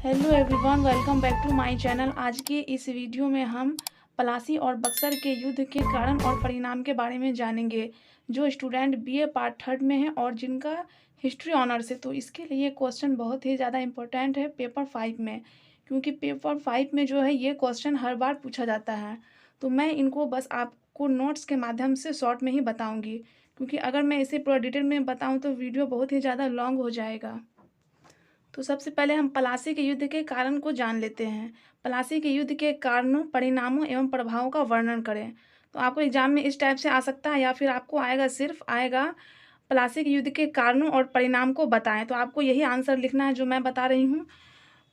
Hello everyone, welcome back to my channel. आज के इस वीडियो में हम पलासी और बक्सर के युद्ध के कारण और परिणाम के बारे में जानेंगे। जो स्टूडेंट बीए पार्ट थर्ड में हैं और जिनका हिस्ट्री ऑनर्स है, तो इसके लिए क्वेश्चन बहुत ही ज़्यादा इम्पोर्टेंट है पेपर 5 में, क्योंकि पेपर 5 में जो है ये क्वेश्चन हर बार पूछा जाता है। तो मैं इनको बस आपको नोट्स के माध्यम से शॉर्ट में ही बताऊँगी, क्योंकि अगर मैं इसे पूरा डिटेल में बताऊँ तो वीडियो बहुत ही ज़्यादा लॉन्ग हो जाएगा। तो सबसे पहले हम पलासी के युद्ध के कारण को जान लेते हैं। पलासी के युद्ध के कारणों, परिणामों एवं प्रभावों का वर्णन करें। तो आपको एग्जाम में इस टाइप से आ सकता है, या फिर आपको आएगा पलासी के युद्ध के कारणों और परिणाम को बताएं। तो आपको यही आंसर लिखना है जो मैं बता रही हूँ।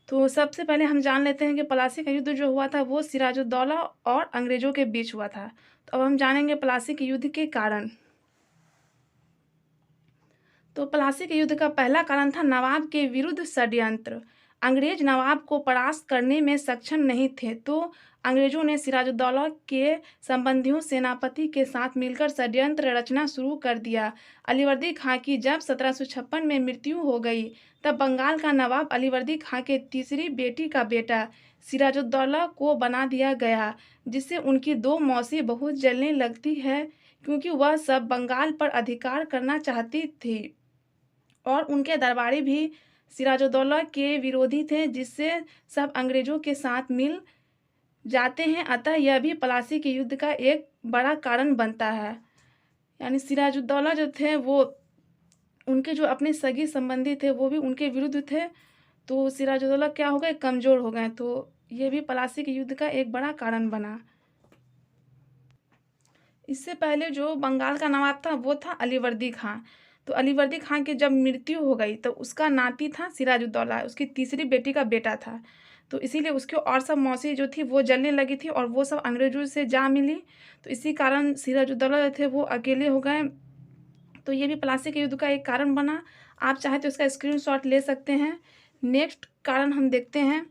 तो सबसे पहले हम जान लेते हैं कि पलासी का युद्ध जो हुआ था वो सिराजुद्दौला और अंग्रेजों के बीच हुआ था। तो अब हम जानेंगे पलासी के युद्ध के कारण। तो पलासी के युद्ध का पहला कारण था नवाब के विरुद्ध षड्यंत्र। अंग्रेज नवाब को परास्त करने में सक्षम नहीं थे, तो अंग्रेजों ने सिराजुद्दौला के संबंधियों सेनापति के साथ मिलकर षड्यंत्र रचना शुरू कर दिया। अलीवर्दी खां की जब 1756 में मृत्यु हो गई, तब बंगाल का नवाब अलीवर्दी खां के तीसरी बेटी का बेटा सिराजुद्दौला को बना दिया गया, जिससे उनकी दो मौसी बहुत जलने लगती है, क्योंकि वह सब बंगाल पर अधिकार करना चाहती थी और उनके दरबारी भी सिराजुद्दौला के विरोधी थे, जिससे सब अंग्रेजों के साथ मिल जाते हैं। अतः यह भी पलासी के युद्ध का एक बड़ा कारण बनता है। यानी सिराजुद्दौला जो थे वो उनके जो अपने सगी संबंधी थे वो भी उनके विरुद्ध थे, तो सिराजुद्दौला क्या हो गए, कमज़ोर हो गए। तो ये भी पलासी के युद्ध का एक बड़ा कारण बना। इससे पहले जो बंगाल का नवाब था वो था अलीवर्दी खां। तो अलीवर्दी खां की जब मृत्यु हो गई तो उसका नाती था सिराजुद्दौला, उसकी तीसरी बेटी का बेटा था। तो इसीलिए उसकी और सब मौसी जो थी वो जलने लगी थी और वो सब अंग्रेजों से जा मिली। तो इसी कारण सिराजुद्दौला जो थे वो अकेले हो गए। तो ये भी पलासी के युद्ध का एक कारण बना। आप चाहे तो इसका स्क्रीनशॉट ले सकते हैं। नेक्स्ट कारण हम देखते हैं।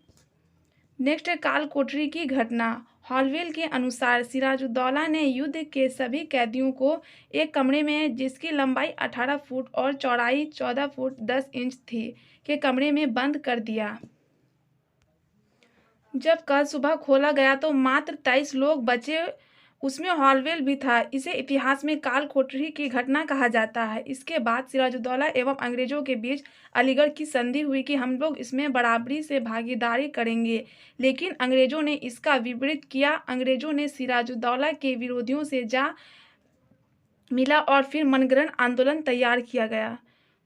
नेक्स्ट है काल कोठरी की घटना। हॉलवेल के अनुसार सिराजुद्दौला ने युद्ध के सभी कैदियों को एक कमरे में, जिसकी लंबाई 18 फुट और चौड़ाई 14 फुट 10 इंच थी, के कमरे में बंद कर दिया। जब कल सुबह खोला गया तो मात्र 23 लोग बचे, उसमें हॉलवेल भी था। इसे इतिहास में काल कोठरी की घटना कहा जाता है। इसके बाद सिराजुद्दौला एवं अंग्रेजों के बीच अलीगढ़ की संधि हुई कि हम लोग इसमें बराबरी से भागीदारी करेंगे, लेकिन अंग्रेजों ने इसका विपरीत किया। अंग्रेजों ने सिराजुद्दौला के विरोधियों से जा मिला और फिर मनगढ़ंत आंदोलन तैयार किया गया।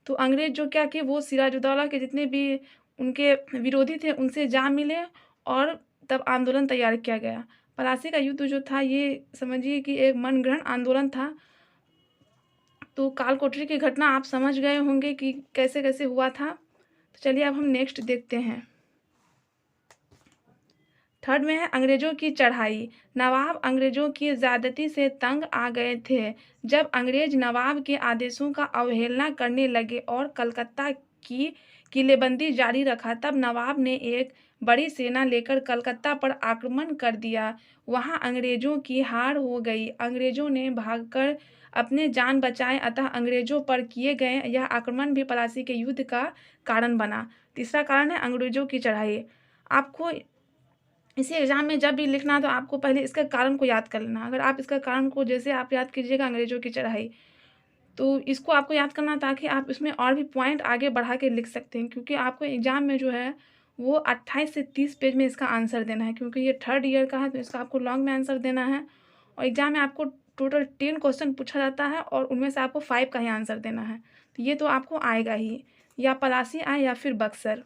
तो अंग्रेज जो क्या कि वो सिराजुद्दौला के जितने भी उनके विरोधी थे उनसे जा मिले और तब आंदोलन तैयार किया गया। पलासी का युद्ध जो था ये समझिए कि एक मनगढ़ंत आंदोलन था। तो काल कोठरी की घटना आप समझ गए होंगे कि कैसे कैसे हुआ था। तो चलिए अब हम नेक्स्ट देखते हैं। थर्ड में है अंग्रेजों की चढ़ाई। नवाब अंग्रेजों की ज़्यादती से तंग आ गए थे। जब अंग्रेज नवाब के आदेशों का अवहेलना करने लगे और कलकत्ता की किलेबंदी जारी रखा, तब नवाब ने एक बड़ी सेना लेकर कलकत्ता पर आक्रमण कर दिया। वहां अंग्रेजों की हार हो गई। अंग्रेजों ने भागकर अपने जान बचाए, अतः अंग्रेजों पर किए गए यह आक्रमण भी पलासी के युद्ध का कारण बना। तीसरा कारण है अंग्रेजों की चढ़ाई। आपको इसी एग्जाम में जब भी लिखना तो आपको पहले इसका कारण को याद कर लेना। अगर आप इसका कारण को जैसे आप याद कीजिएगा अंग्रेजों की चढ़ाई, तो इसको आपको याद करना ताकि आप इसमें और भी पॉइंट आगे बढ़ा के लिख सकते हैं, क्योंकि आपको एग्जाम में जो है वो 28 से 30 पेज में इसका आंसर देना है। क्योंकि ये थर्ड ईयर का है तो इसका आपको लॉन्ग में आंसर देना है, और एग्जाम में आपको टोटल 10 क्वेश्चन पूछा जाता है और उनमें से आपको 5 का ही आंसर देना है। तो ये तो आपको आएगा ही, या पलासी आए या फिर बक्सर।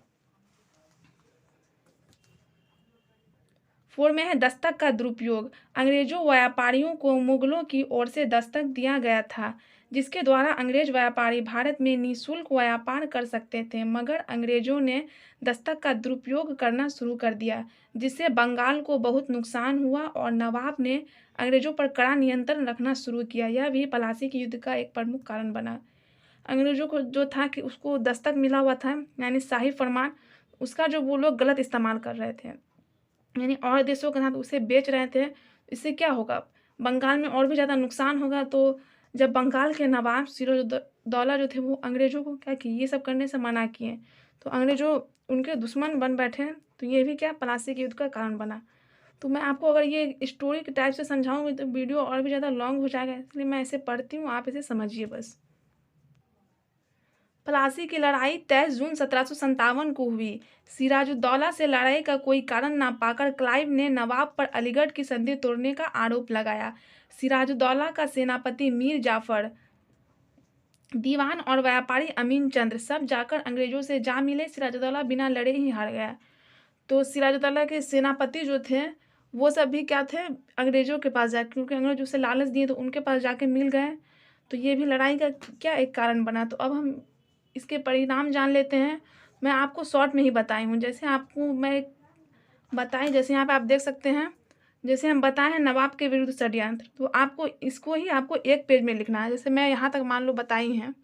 4 में है दस्तक का दुरुपयोग। अंग्रेजों व्यापारियों को मुगलों की ओर से दस्तक दिया गया था, जिसके द्वारा अंग्रेज व्यापारी भारत में निःशुल्क व्यापार कर सकते थे, मगर अंग्रेजों ने दस्तक का दुरुपयोग करना शुरू कर दिया, जिससे बंगाल को बहुत नुकसान हुआ और नवाब ने अंग्रेजों पर कड़ा नियंत्रण रखना शुरू किया। यह भी पलासी के युद्ध का एक प्रमुख कारण बना। अंग्रेजों को जो था कि उसको दस्तक मिला हुआ था, यानी शाही फरमान, उसका जो वो लोग गलत इस्तेमाल कर रहे थे, यानी और देशों के साथ उसे बेच रहे थे। इससे क्या होगा, बंगाल में और भी ज़्यादा नुकसान होगा। तो जब बंगाल के नवाब सिराजुद्दौला जो थे वो अंग्रेजों को क्या किए, ये सब करने से मना किए, तो अंग्रेजों उनके दुश्मन बन बैठे, तो ये भी क्या प्लासी के युद्ध का कारण बना। तो मैं आपको अगर ये स्टोरी के टाइप से समझाऊँगी तो वीडियो और भी ज़्यादा लॉन्ग हो जाएगा, इसलिए मैं ऐसे पढ़ती हूँ, आप इसे समझिए बस। प्लासी की लड़ाई 23 जून 1757 को हुई। सिराजुद्दौला से लड़ाई का कोई कारण ना पाकर क्लाइव ने नवाब पर अलीगढ़ की संधि तोड़ने का आरोप लगाया। सिराजुद्दौला का सेनापति मीर जाफर, दीवान और व्यापारी अमीन चंद्र सब जाकर अंग्रेजों से जा मिले। सिराजुद्दौला बिना लड़े ही हार गया। तो सिराजुद्दौला के सेनापति जो थे वो सब भी क्या थे, अंग्रेजों के पास जा, क्योंकि अंग्रेज उसे लालच दिए तो उनके पास जाके मिल गए। तो ये भी लड़ाई का क्या एक कारण बना। तो अब हम इसके परिणाम जान लेते हैं। मैं आपको शॉर्ट में ही बताई हूँ, जैसे आपको मैं बताई, जैसे यहाँ पे आप देख सकते हैं, जैसे हम बताए हैं नवाब के विरुद्ध षड्यंत्र, तो आपको इसको ही आपको एक पेज में लिखना है। जैसे मैं यहाँ तक मान लो बताई हैं,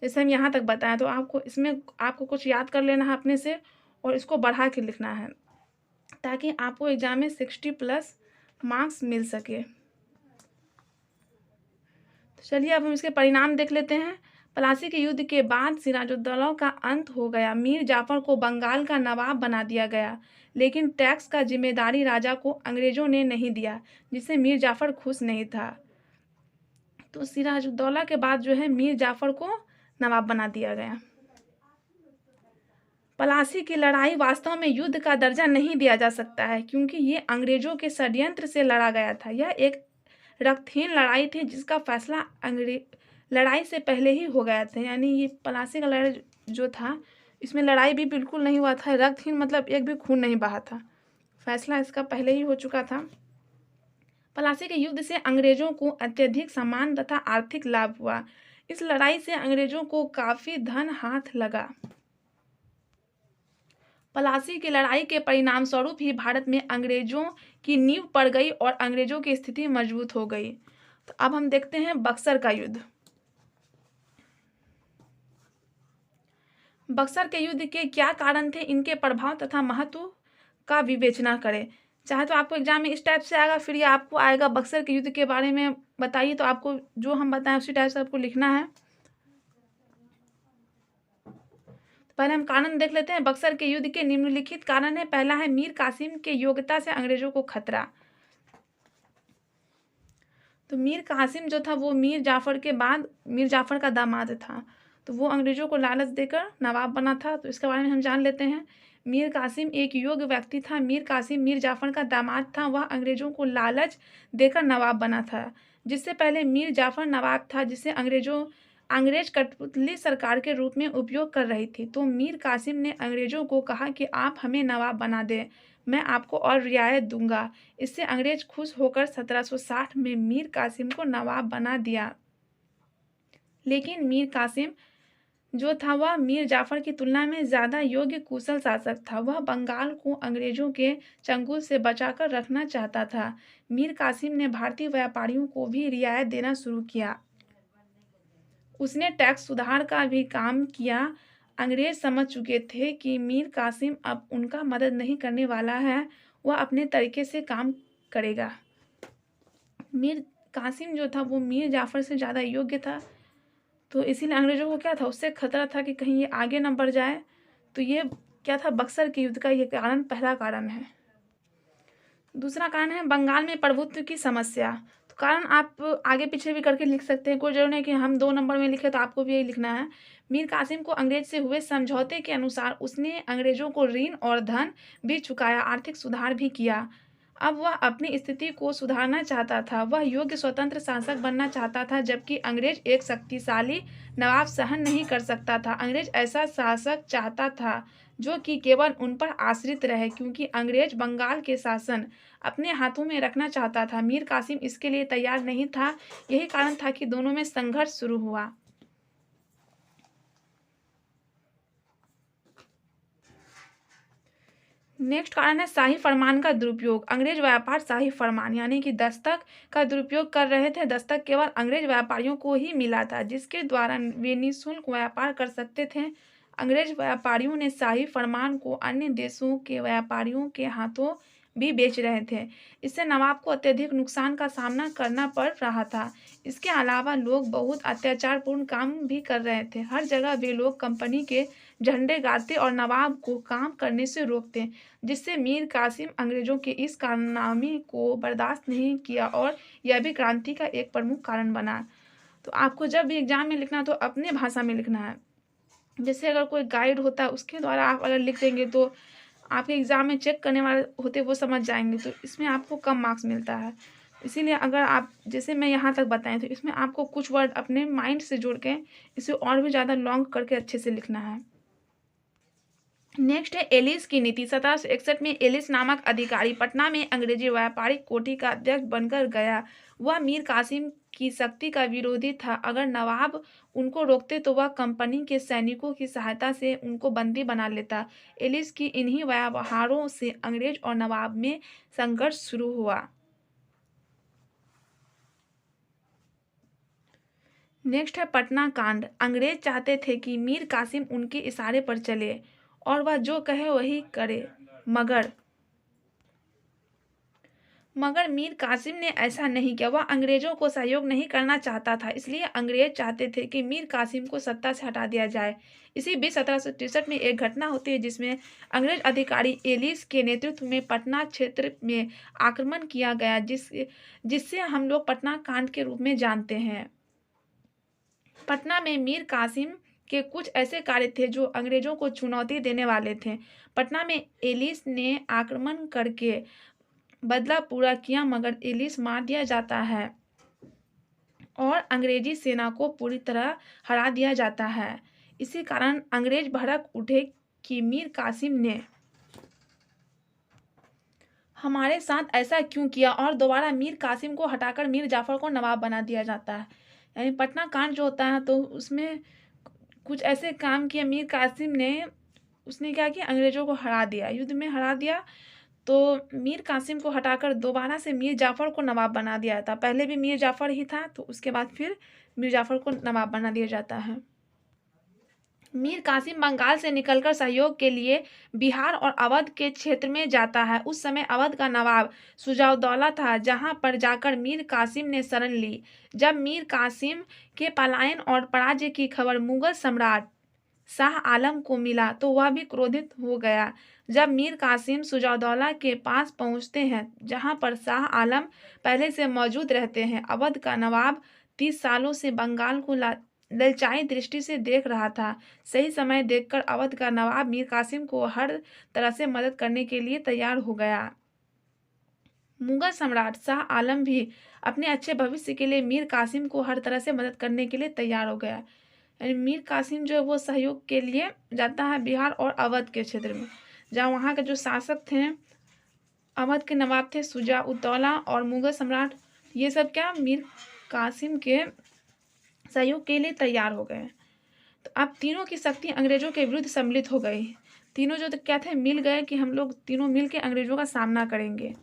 जैसे हम यहाँ तक बताएं, तो आपको इसमें आपको कुछ याद कर लेना है अपने से और इसको बढ़ा के लिखना है, ताकि आपको एग्जाम में 60+ मार्क्स मिल सके। तो चलिए अब हम इसके परिणाम देख लेते हैं। प्लासी के युद्ध के बाद सिराजुद्दौला का अंत हो गया। मीर जाफर को बंगाल का नवाब बना दिया गया, लेकिन टैक्स का जिम्मेदारी राजा को अंग्रेजों ने नहीं दिया, जिससे मीर जाफर खुश नहीं था। तो सिराजुद्दौला के बाद जो है मीर जाफर को नवाब बना दिया गया। प्लासी की लड़ाई वास्तव में युद्ध का दर्जा नहीं दिया जा सकता है, क्योंकि ये अंग्रेजों के षड्यंत्र से लड़ा गया था। यह एक रक्तहीन लड़ाई थी जिसका फैसला लड़ाई से पहले ही हो गया था। यानी ये प्लासी का लड़ाई जो था, इसमें लड़ाई भी बिल्कुल नहीं हुआ था। रक्तहीन मतलब एक भी खून नहीं बहा था, फैसला इसका पहले ही हो चुका था। प्लासी के युद्ध से अंग्रेजों को अत्यधिक सम्मान तथा आर्थिक लाभ हुआ। इस लड़ाई से अंग्रेजों को काफी धन हाथ लगा। प्लासी की लड़ाई के परिणाम स्वरूप ही भारत में अंग्रेजों की नींव पड़ गई और अंग्रेजों की स्थिति मजबूत हो गई। तो अब हम देखते हैं बक्सर का युद्ध। बक्सर के युद्ध के क्या कारण थे, इनके प्रभाव तथा महत्व का विवेचना करें। चाहे तो आपको एग्जाम में इस टाइप से आएगा, फिर ये आपको आएगा बक्सर के युद्ध के बारे में बताइए, तो आपको जो हम बताएं उसी टाइप से आपको लिखना है। पहले हम कारण देख लेते हैं। बक्सर के युद्ध के निम्नलिखित कारण है। पहला है मीर कासिम के योग्यता से अंग्रेजों को खतरा। तो मीर कासिम जो था वो मीर जाफर के बाद मीर जाफर का दामाद था, तो वो अंग्रेजों को लालच देकर नवाब बना था। तो इसके बारे में हम जान लेते हैं। मीर कासिम एक योग्य व्यक्ति था। मीर कासिम मीर जाफर का दामाद था। वह अंग्रेजों को लालच देकर नवाब बना था। जिससे पहले मीर जाफर नवाब था, जिसे अंग्रेज कठपुतली सरकार के रूप में उपयोग कर रही थी। तो मीर कासिम ने अंग्रेजों को कहा कि आप हमें नवाब बना दें, मैं आपको और रियायत दूंगा। इससे अंग्रेज खुश होकर 1760 में मीर कासिम को नवाब बना दिया। लेकिन मीर कासिम जो था वह मीर जाफर की तुलना में ज़्यादा योग्य कुशल शासक था। वह बंगाल को अंग्रेजों के चंगुल से बचाकर रखना चाहता था। मीर कासिम ने भारतीय व्यापारियों को भी रियायत देना शुरू किया। उसने टैक्स सुधार का भी काम किया। अंग्रेज समझ चुके थे कि मीर कासिम अब उनका मदद नहीं करने वाला है, वह अपने तरीके से काम करेगा। मीर कासिम जो था वो मीर जाफर से ज़्यादा योग्य था, तो इसीलिए अंग्रेजों को क्या था, उससे खतरा था कि कहीं ये आगे न बढ़ जाए। तो ये क्या था, बक्सर के युद्ध का ये कारण पहला कारण है। दूसरा कारण है बंगाल में प्रभुत्व की समस्या। तो कारण आप आगे पीछे भी करके लिख सकते हैं, कोई जरूरी नहीं कि हम 2 नंबर में लिखे, तो आपको भी यही लिखना है। मीर कासिम को अंग्रेज से हुए समझौते के अनुसार उसने अंग्रेजों को ऋण और धन भी चुकाया, आर्थिक सुधार भी किया। अब वह अपनी स्थिति को सुधारना चाहता था। वह योग्य स्वतंत्र शासक बनना चाहता था, जबकि अंग्रेज एक शक्तिशाली नवाब सहन नहीं कर सकता था। अंग्रेज ऐसा शासक चाहता था जो कि केवल उन पर आश्रित रहे, क्योंकि अंग्रेज बंगाल के शासन अपने हाथों में रखना चाहता था। मीर कासिम इसके लिए तैयार नहीं था। यही कारण था कि दोनों में संघर्ष शुरू हुआ। नेक्स्ट कारण है शाही फरमान का दुरुपयोग। अंग्रेज व्यापार शाही फरमान यानी कि दस्तक का दुरुपयोग कर रहे थे। दस्तक केवल अंग्रेज व्यापारियों को ही मिला था, जिसके द्वारा वे निःशुल्क व्यापार कर सकते थे। अंग्रेज व्यापारियों ने शाही फरमान को अन्य देशों के व्यापारियों के हाथों भी बेच रहे थे। इससे नवाब को अत्यधिक नुकसान का सामना करना पड़ रहा था। इसके अलावा लोग बहुत अत्याचारपूर्ण काम भी कर रहे थे। हर जगह वे लोग कंपनी के झंडे गाड़ते और नवाब को काम करने से रोकते, जिससे मीर कासिम अंग्रेजों के इस कारनामे को बर्दाश्त नहीं किया और यह भी क्रांति का एक प्रमुख कारण बना। तो आपको जब भी एग्जाम में लिखना तो अपने भाषा में लिखना है। जैसे अगर कोई गाइड होता है उसके द्वारा आप अगर लिख देंगे तो आपके एग्ज़ाम में चेक करने वाले होते वो समझ जाएँगे, तो इसमें आपको कम मार्क्स मिलता है। इसीलिए अगर आप जैसे मैं यहाँ तक बताई तो इसमें आपको कुछ वर्ड अपने माइंड से जोड़ के इसे और भी ज़्यादा लॉन्ग करके अच्छे से लिखना है। नेक्स्ट है एलिस की नीति। 1761 में एलिस नामक अधिकारी पटना में अंग्रेजी व्यापारिक कोठी का अध्यक्ष बनकर गया। वह मीर कासिम की शक्ति का विरोधी था। अगर नवाब उनको रोकते तो वह कंपनी के सैनिकों की सहायता से उनको बंदी बना लेता। एलिस की इन्हीं व्यवहारों से अंग्रेज और नवाब में संघर्ष शुरू हुआ। नेक्स्ट है पटना कांड। अंग्रेज चाहते थे कि मीर कासिम उनके इशारे पर चले और वह जो कहे वही करे, मगर मगर मीर कासिम ने ऐसा नहीं किया। वह अंग्रेजों को सहयोग नहीं करना चाहता था, इसलिए अंग्रेज चाहते थे कि मीर कासिम को सत्ता से हटा दिया जाए। इसी बीच 1763 में एक घटना होती है जिसमें अंग्रेज अधिकारी एलिस के नेतृत्व में पटना क्षेत्र में आक्रमण किया गया, जिससे हम लोग पटना कांड के रूप में जानते हैं। पटना में मीर कासिम के कुछ ऐसे कार्य थे जो अंग्रेजों को चुनौती देने वाले थे। पटना में एलिस ने आक्रमण करके बदला पूरा किया, मगर एलिस मार दिया जाता है और अंग्रेजी सेना को पूरी तरह हरा दिया जाता है। इसी कारण अंग्रेज भड़क उठे कि मीर कासिम ने हमारे साथ ऐसा क्यों किया, और दोबारा मीर कासिम को हटाकर मीर जाफर को नवाब बना दिया जाता है। यानी पटना कांड जो होता है तो उसमें कुछ ऐसे काम किए मीर कासिम ने। उसने क्या किया, अंग्रेजों को हरा दिया, युद्ध में हरा दिया। तो मीर कासिम को हटाकर दोबारा से मीर जाफ़र को नवाब बना दिया था। पहले भी मीर जाफ़र ही था, तो उसके बाद फिर मीर जाफ़र को नवाब बना दिया जाता है। मीर कासिम बंगाल से निकलकर सहयोग के लिए बिहार और अवध के क्षेत्र में जाता है। उस समय अवध का नवाब सुजाउद्दौला था, जहां पर जाकर मीर कासिम ने शरण ली। जब मीर कासिम के पलायन और पराजय की खबर मुगल सम्राट शाह आलम को मिला तो वह भी क्रोधित हो गया। जब मीर कासिम सुजाउद्दौला के पास पहुंचते हैं, जहां पर शाह आलम पहले से मौजूद रहते हैं, अवध का नवाब 30 सालों से बंगाल को ललचाई दृष्टि से देख रहा था। सही समय देखकर अवध का नवाब मीर कासिम को हर तरह से मदद करने के लिए तैयार हो गया। मुगल सम्राट शाह आलम भी अपने अच्छे भविष्य के लिए मीर कासिम को हर तरह से मदद करने के लिए तैयार हो गया। यानी मीर कासिम जो है वो सहयोग के लिए जाता है बिहार और अवध के क्षेत्र में, जहाँ वहाँ के जो शासक थे, अवध के नवाब थे सुजाउद्दौला और मुगल सम्राट, ये सब क्या मीर कासिम के सहयोग के लिए तैयार हो गए। तो अब तीनों की शक्ति अंग्रेजों के विरुद्ध सम्मिलित हो गई। तीनों जो क्या थे, मिल गए कि हम लोग तीनों मिल के अंग्रेजों का सामना करेंगे।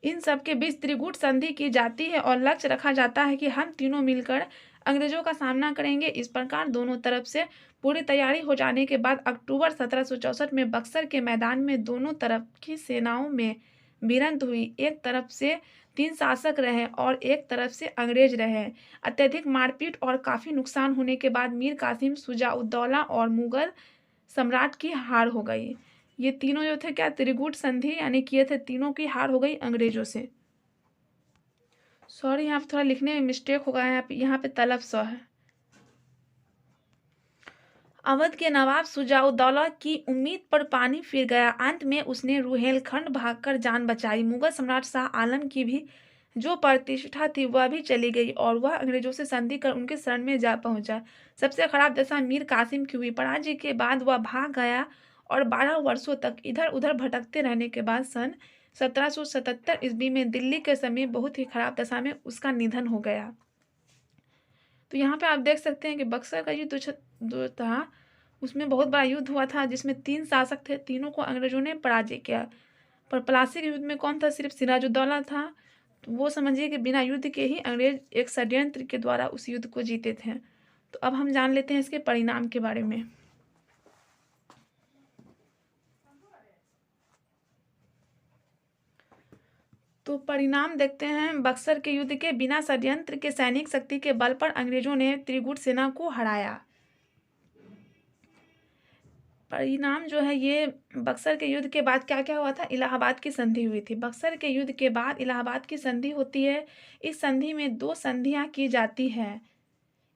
इन सब के बीच त्रिगुट संधि की जाती है और लक्ष्य रखा जाता है कि हम तीनों मिलकर अंग्रेजों का सामना करेंगे। इस प्रकार दोनों तरफ से पूरी तैयारी हो जाने के बाद अक्टूबर 1764 में बक्सर के मैदान में दोनों तरफ की सेनाओं में भिड़ंत हुई। एक तरफ से 3 शासक रहे और एक तरफ से अंग्रेज रहे। अत्यधिक मारपीट और काफ़ी नुकसान होने के बाद मीर कासिम, सुजाउद्दौला और मुगल सम्राट की हार हो गई। ये तीनों जो थे क्या त्रिगुट संधि यानी किए थे, तीनों की हार हो गई अंग्रेजों से। सॉरी, यहाँ पे थोड़ा लिखने में मिस्टेक हो गया है, यहाँ पे तलब स है। अवध के नवाब सुजाउद्दौला की उम्मीद पर पानी फिर गया। अंत में उसने रुहेलखंड भागकर जान बचाई। मुगल सम्राट शाह आलम की भी जो प्रतिष्ठा थी वह भी चली गई और वह अंग्रेजों से संधि कर उनके शरण में जा पहुंचा। सबसे खराब दशा मीर कासिम की हुई। पराजय के बाद वह भाग गया और 12 वर्षों तक इधर उधर भटकते रहने के बाद सन 1777 ईस्वी में दिल्ली के समीप बहुत ही खराब दशा में उसका निधन हो गया। तो यहाँ पे आप देख सकते हैं कि बक्सर का युद्ध जो था उसमें बहुत बड़ा युद्ध हुआ था, जिसमें 3 शासक थे, तीनों को अंग्रेजों ने पराजय किया। पर प्लासी के युद्ध में कौन था, सिर्फ सिराजुद्दौला था। तो वो समझिए कि बिना युद्ध के ही अंग्रेज एक षड्यंत्र के द्वारा उस युद्ध को जीते थे। तो अब हम जान लेते हैं इसके परिणाम के बारे में। तो परिणाम देखते हैं। बक्सर के युद्ध के बिना षड्यंत्र के सैनिक शक्ति के बल पर अंग्रेजों ने त्रिगुट सेना को हराया। परिणाम जो है ये बक्सर के युद्ध के बाद क्या क्या हुआ था, इलाहाबाद की संधि हुई थी। बक्सर के युद्ध के बाद इलाहाबाद की संधि होती है। इस संधि में दो संधियां की जाती हैं।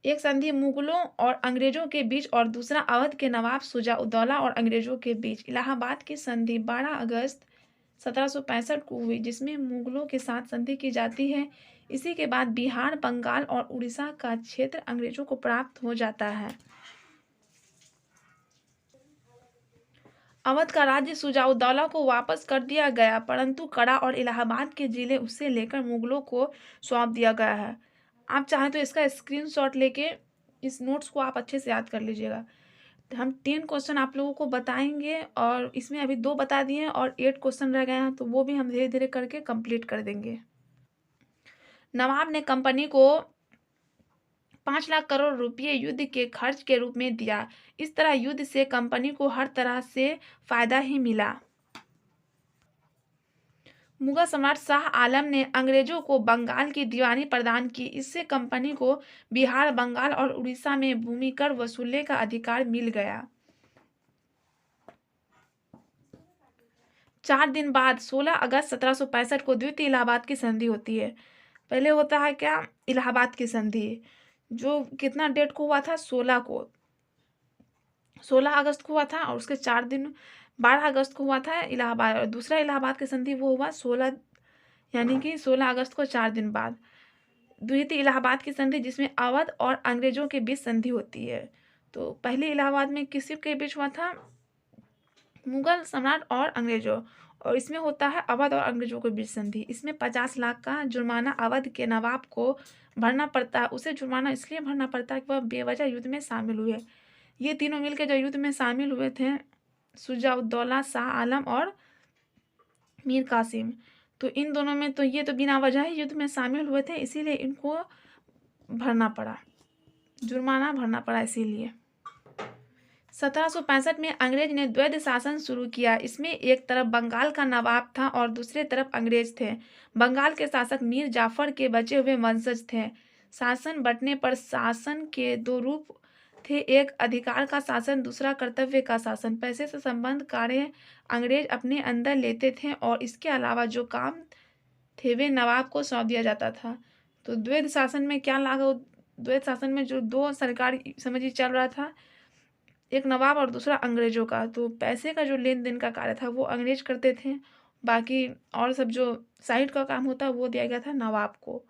एक संधि मुगलों और अंग्रेजों के बीच और दूसरा अवध के नवाब शुजा-उद-दौला और अंग्रेजों के बीच। इलाहाबाद की संधि 12 अगस्त 1765 को हुई, जिसमें मुगलों के साथ संधि की जाती है। इसी के बाद बिहार, बंगाल और उड़ीसा का क्षेत्र अंग्रेजों को प्राप्त हो जाता है। अवध का राज्य शुजा-उद-दौला को वापस कर दिया गया, परंतु कड़ा और इलाहाबाद के जिले उसे लेकर मुगलों को सौंप दिया गया है। आप चाहें तो इसका स्क्रीनशॉट लेके इस नोट्स को आप अच्छे से याद कर लीजिएगा। हम 10 क्वेश्चन आप लोगों को बताएंगे और इसमें अभी 2 बता दिए हैं और 8 क्वेश्चन रह गए हैं, तो वो भी हम धीरे धीरे करके कंप्लीट कर देंगे। नवाब ने कंपनी को 5 लाख करोड़ रुपये युद्ध के खर्च के रूप में दिया। इस तरह युद्ध से कंपनी को हर तरह से फायदा ही मिला। मुगल सम्राट शाह आलम ने अंग्रेजों को बंगाल की दीवानी प्रदान की। इससे कंपनी को बिहार, बंगाल और उड़ीसा में भूमि कर वसूलने का अधिकार मिल गया। 4 दिन बाद 16 अगस्त 1765 को द्वितीय इलाहाबाद की संधि होती है। पहले होता है क्या, इलाहाबाद की संधि, जो कितना डेट को हुआ था, 16 को, 16 अगस्त को हुआ था और उसके 4 दिन 12 अगस्त को हुआ था इलाहाबाद। और दूसरा इलाहाबाद की संधि वो हुआ 16, यानी कि 16 अगस्त को 4 दिन बाद। द्वितीय इलाहाबाद की संधि जिसमें अवध और अंग्रेजों के बीच संधि होती है। तो पहले इलाहाबाद में किसी के बीच हुआ था, मुगल सम्राट और अंग्रेजों, और इसमें होता है अवध और अंग्रेजों के बीच संधि। इसमें 50 लाख का जुर्माना अवध के नवाब को भरना पड़ता है। उसे जुर्माना इसलिए भरना पड़ता है कि वह बेवजह युद्ध में शामिल हुए। ये तीनों मिलकर जो युद्ध में शामिल हुए थे, शुजा-उद-दौला, शाह आलम और मीर कासिम, तो इन दोनों में तो ये तो बिना वजह ही युद्ध में शामिल हुए थे, इसीलिए इनको भरना पड़ा, जुर्माना भरना पड़ा इसीलिए। 1765 में अंग्रेज ने द्वैध शासन शुरू किया। इसमें एक तरफ बंगाल का नवाब था और दूसरे तरफ अंग्रेज थे। बंगाल के शासक मीर जाफर के बचे हुए वंशज थे। शासन बंटने पर शासन के 2 रूप थे, एक अधिकार का शासन, दूसरा कर्तव्य का शासन। पैसे से संबंध कार्य अंग्रेज अपने अंदर लेते थे और इसके अलावा जो काम थे वे नवाब को सौंप दिया जाता था। तो द्वैध शासन में क्या लागू, द्वैध शासन में जो 2 सरकार समझिए चल रहा था, एक नवाब और दूसरा अंग्रेजों का। तो पैसे का जो लेन देन का कार्य था वो अंग्रेज करते थे, बाकी और सब जो साइड का काम होता है वो दिया गया था नवाब को।